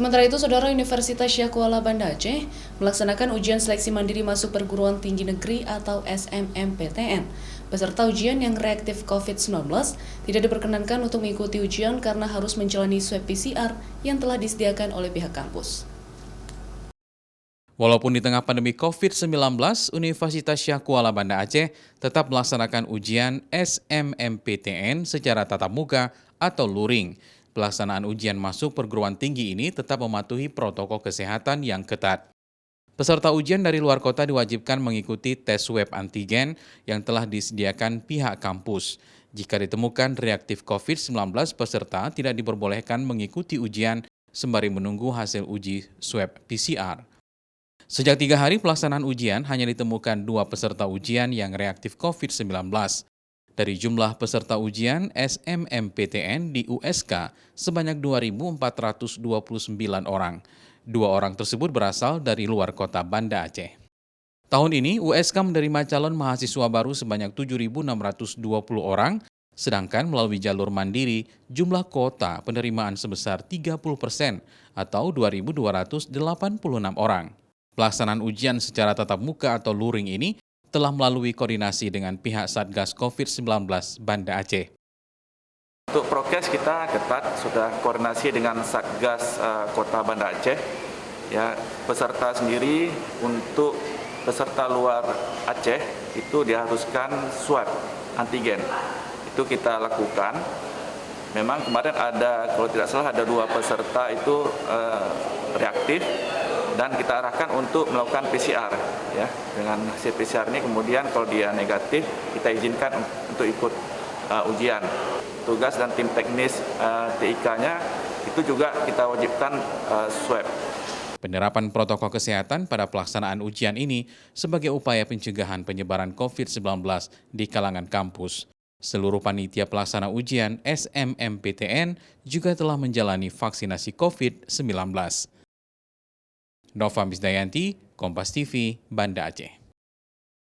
Sementara itu, Saudara, Universitas Syakuala Banda Aceh melaksanakan ujian seleksi mandiri masuk perguruan tinggi negeri atau SMMPTN. Peserta ujian yang reaktif COVID-19 tidak diperkenankan untuk mengikuti ujian karena harus menjalani swab PCR yang telah disediakan oleh pihak kampus. Walaupun di tengah pandemi COVID-19, Universitas Syakuala Banda Aceh tetap melaksanakan ujian SMMPTN secara tatap muka atau luring. Pelaksanaan ujian masuk perguruan tinggi ini tetap mematuhi protokol kesehatan yang ketat. Peserta ujian dari luar kota diwajibkan mengikuti tes swab antigen yang telah disediakan pihak kampus. Jika ditemukan reaktif COVID-19, peserta tidak diperbolehkan mengikuti ujian sembari menunggu hasil uji swab PCR. Sejak 3 hari pelaksanaan ujian, hanya ditemukan 2 peserta ujian yang reaktif COVID-19. Dari jumlah peserta ujian SMMPTN di USK sebanyak 2.429 orang. 2 orang tersebut berasal dari luar kota Banda Aceh. Tahun ini, USK menerima calon mahasiswa baru sebanyak 7.620 orang, sedangkan melalui jalur mandiri, jumlah kuota penerimaan sebesar 30% atau 2.286 orang. Pelaksanaan ujian secara tatap muka atau luring ini telah melalui koordinasi dengan pihak Satgas COVID-19 Banda Aceh. Untuk prokes kita ketat, sudah koordinasi dengan Satgas Kota Banda Aceh. Ya, peserta sendiri untuk peserta luar Aceh itu diharuskan swab antigen. Itu kita lakukan. Memang kemarin ada, kalau tidak salah ada 2 peserta itu reaktif. Dan kita arahkan untuk melakukan PCR, ya. Dengan hasil PCR ini kemudian kalau dia negatif, kita izinkan untuk ikut ujian. Tugas dan tim teknis TIK-nya itu juga kita wajibkan swab. Penerapan protokol kesehatan pada pelaksanaan ujian ini sebagai upaya pencegahan penyebaran COVID-19 di kalangan kampus. Seluruh panitia pelaksana ujian SMMPTN juga telah menjalani vaksinasi COVID-19. Nova Misdayanti, Kompas TV, Banda Aceh.